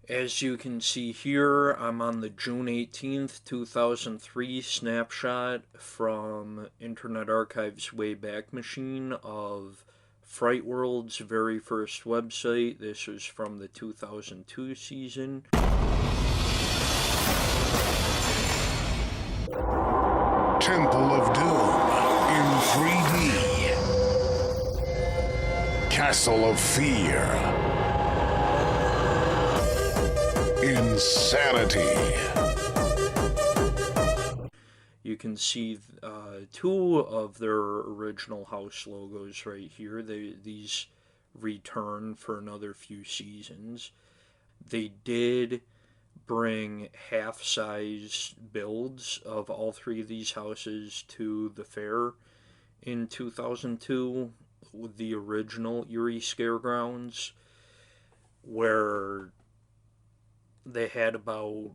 As you can see here, I'm on the June 18th, 2003 snapshot from Internet Archive's Wayback Machine of Frightworld's very first website. This was from the 2002 season. Temple of Doom in 3D. Castle of Fear. Insanity. You can see two of their original house logos right here. These return for another few seasons. They did bring half-size builds of all three of these houses to the fair in 2002 with the original Erie Scaregrounds, where they had about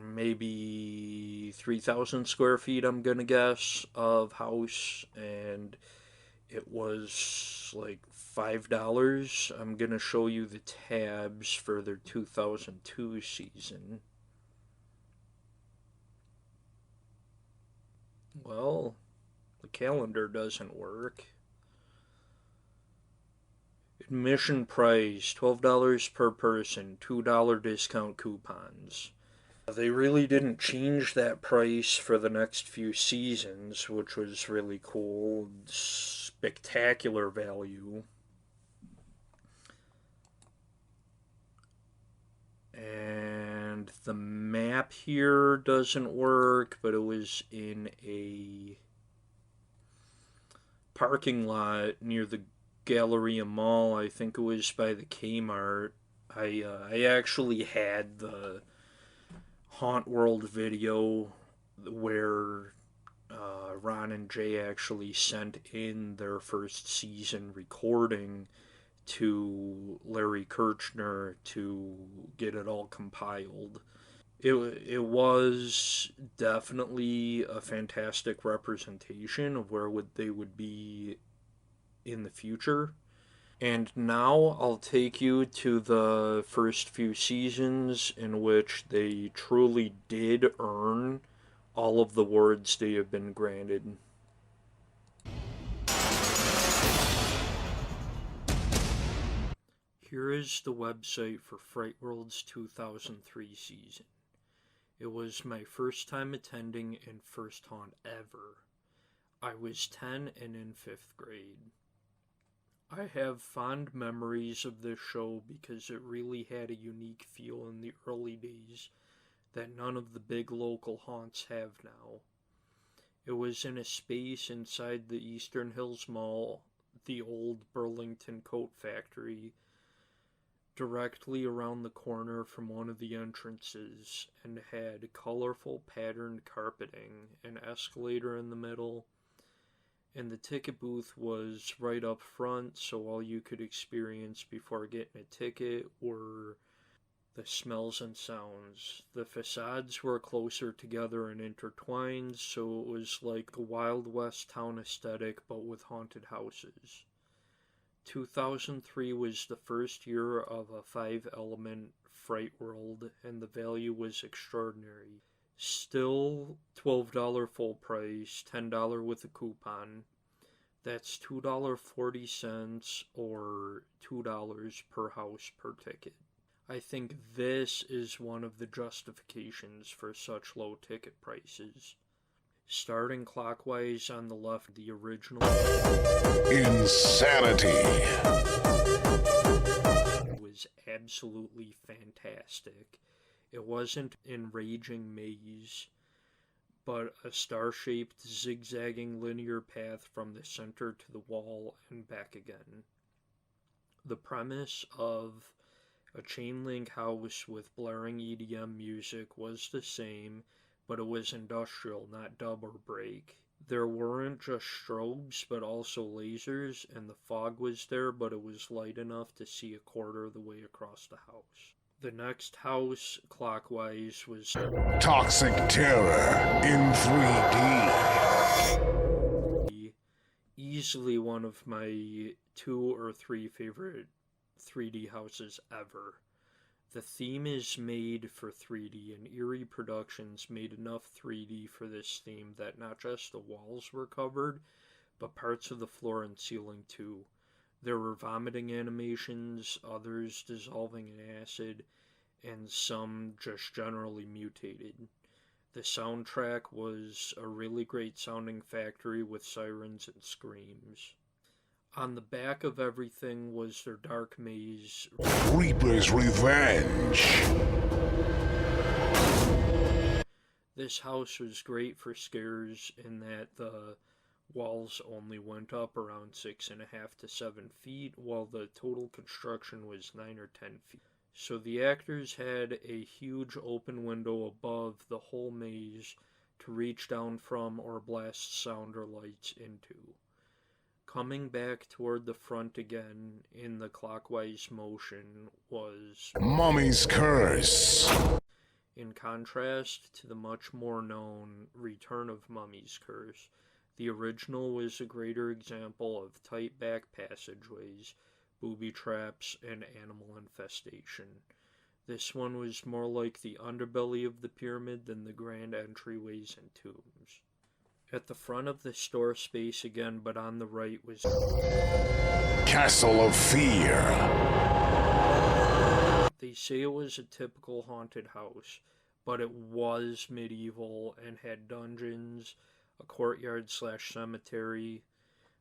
maybe 3,000 square feet, I'm gonna guess, of house, and it was like $5. I'm gonna show you the tabs for their 2002 season. Well, the calendar doesn't work. Admission price $12 per person, $2 discount coupons. They really didn't change that price for the next few seasons, which was really cool. Spectacular value. And the map here doesn't work, but it was in a parking lot near the Galleria Mall. I think it was by the Kmart. I actually had the Haunt World video where Ron and Jay actually sent in their first season recording to Larry Kirchner to get it all compiled. It was definitely a fantastic representation of where they would be in the future. And now I'll take you to the first few seasons in which they truly did earn all of the awards they have been granted. Here is the website for Frightworld's 2003 season. It was my first time attending and first haunt ever. I was 10 and in 5th grade. I have fond memories of this show because it really had a unique feel in the early days that none of the big local haunts have now. It was in a space inside the Eastern Hills Mall, the old Burlington Coat Factory, directly around the corner from one of the entrances, and had colorful patterned carpeting, an escalator in the middle, and the ticket booth was right up front, so all you could experience before getting a ticket were the smells and sounds. The facades were closer together and intertwined, so it was like a Wild West town aesthetic but with haunted houses. 2003 was the first year of a 5-element Fright World, and the value was extraordinary. Still $12 full price, $10 with a coupon. That's $2.40 or $2 per house per ticket. I think this is one of the justifications for such low ticket prices. Starting clockwise on the left, the original Insanity was absolutely fantastic. It wasn't enraging maze, but a star-shaped zigzagging linear path from the center to the wall and back again. The premise of a chain-link house with blaring EDM music was the same, but it was industrial, not dub or break. There weren't just strobes, but also lasers, and the fog was there, but it was light enough to see a quarter of the way across the house. The next house, clockwise, was Toxic Terror in 3D. Easily one of my 2 or 3 favorite 3D houses ever. The theme is made for 3D, and Eerie Productions made enough 3D for this theme that not just the walls were covered, but parts of the floor and ceiling too. There were vomiting animations, others dissolving in acid, and some just generally mutated. The soundtrack was a really great sounding factory with sirens and screams. On the back of everything was their dark maze. Reaper's Revenge. This house was great for scares in that the walls only went up around 6.5 to 7 feet, while the total construction was 9 or 10 feet. So the actors had a huge open window above the whole maze to reach down from or blast sound or lights into. Coming back toward the front again in the clockwise motion was Mummy's Curse. In contrast to the much more known Return of Mummy's Curse, the original was a greater example of tight back passageways, booby traps, and animal infestation. This one was more like the underbelly of the pyramid than the grand entryways and tombs. At the front of the store space again, but on the right, was Castle of Fear. They say it was a typical haunted house, but it was medieval and had dungeons, a courtyard/cemetery,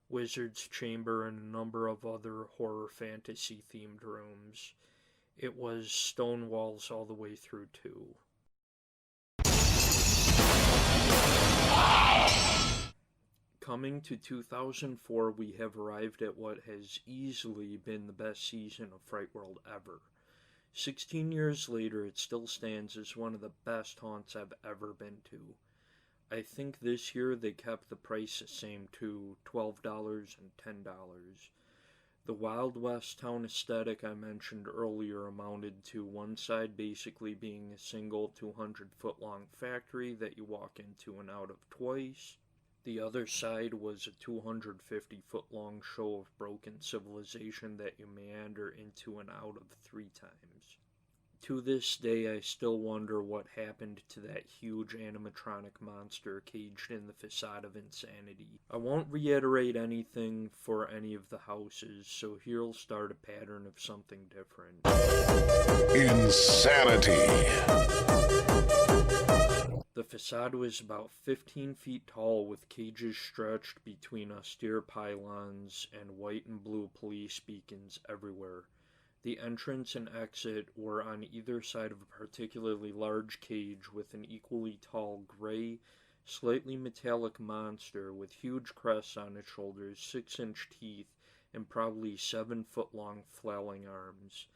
wizard's chamber, and a number of other horror fantasy themed rooms. It was stone walls all the way through too. Coming to 2004, we have arrived at what has easily been the best season of Frightworld ever. 16 years later, it still stands as one of the best haunts I've ever been to. I think this year they kept the price the same too, $12 and $10. The Wild West town aesthetic I mentioned earlier amounted to one side basically being a single 200-foot-long factory that you walk into and out of twice. The other side was a 250-foot-long show of broken civilization that you meander into and out of 3 times. To this day, I still wonder what happened to that huge animatronic monster caged in the facade of insanity. I won't reiterate anything for any of the houses, so here'll start a pattern of something different. Insanity. The facade was about 15 feet tall with cages stretched between austere pylons and white and blue police beacons everywhere. The entrance and exit were on either side of a particularly large cage with an equally tall gray, slightly metallic monster with huge crests on its shoulders, 6-inch teeth, and probably 7-foot-long flailing arms.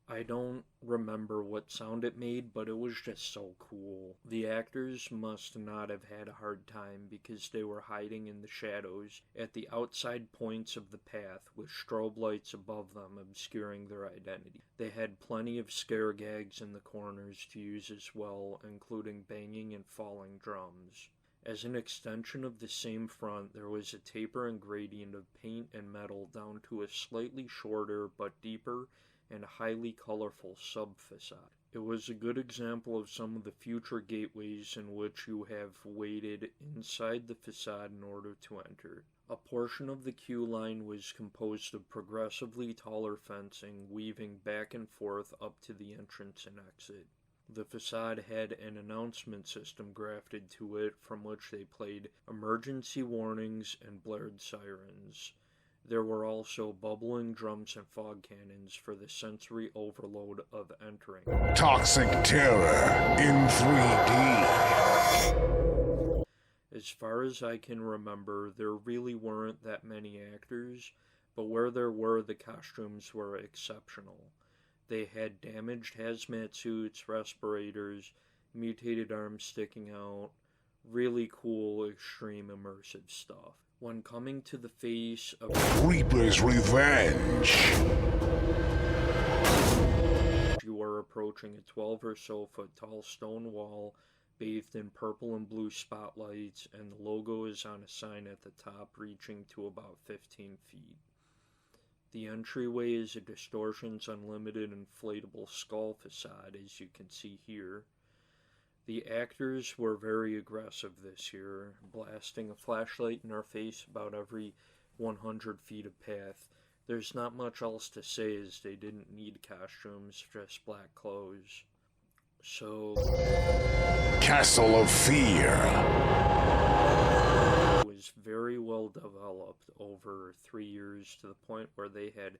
I don't remember what sound it made, but it was just so cool. The actors must not have had a hard time because they were hiding in the shadows at the outside points of the path with strobe lights above them obscuring their identity. They had plenty of scare gags in the corners to use as well, including banging and falling drums. As an extension of the same front, there was a taper and gradient of paint and metal down to a slightly shorter but deeper and highly colorful sub-facade. It was a good example of some of the future gateways in which you have waited inside the facade in order to enter. A portion of the queue line was composed of progressively taller fencing weaving back and forth up to the entrance and exit. The facade had an announcement system grafted to it from which they played emergency warnings and blared sirens. There were also bubbling drums and fog cannons for the sensory overload of entering. Toxic Terror in 3D. As far as I can remember, there really weren't that many actors, but where there were, the costumes were exceptional. They had damaged hazmat suits, respirators, mutated arms sticking out, really cool, extreme immersive stuff. When coming to the face of Reaper's Revenge. You are approaching a 12 or so foot tall stone wall bathed in purple and blue spotlights, and the logo is on a sign at the top reaching to about 15 feet. The entryway is a Distortions Unlimited inflatable skull facade, as you can see here. The actors were very aggressive this year, blasting a flashlight in our face about every 100 feet of path. There's not much else to say, as they didn't need costumes, just black clothes. So, Castle of Fear. It was very well developed over 3 years, to the point where they had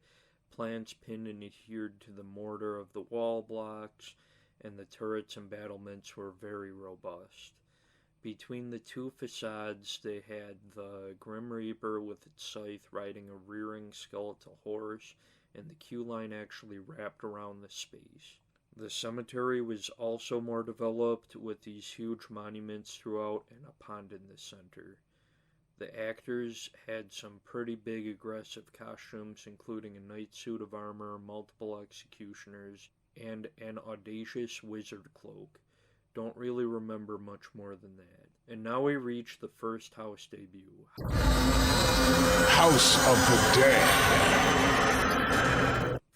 plans pinned and adhered to the mortar of the wall blocks, and the turrets and battlements were very robust. Between the two facades, they had the Grim Reaper with its scythe riding a rearing skeletal horse, and the queue line actually wrapped around the space. The cemetery was also more developed, with these huge monuments throughout and a pond in the center. The actors had some pretty big aggressive costumes, including a knight suit of armor, multiple executioners, and an audacious wizard cloak. Don't really remember much more than that. And now we reach the first house debut. House of the Dead.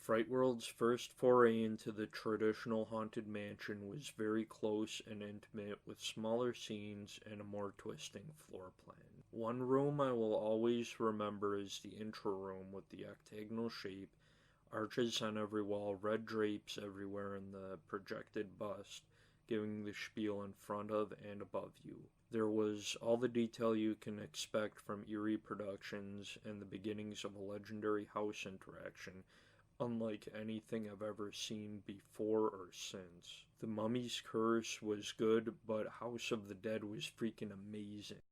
Frightworld's first foray into the traditional haunted mansion was very close and intimate, with smaller scenes and a more twisting floor plan. One room I will always remember is the intro room, with the octagonal shape, arches on every wall, red drapes everywhere, and the projected bust giving the spiel in front of and above you. There was all the detail you can expect from eerie productions and the beginnings of a legendary house interaction, unlike anything I've ever seen before or since. The Mummy's Curse was good, but House of the Dead was freaking amazing.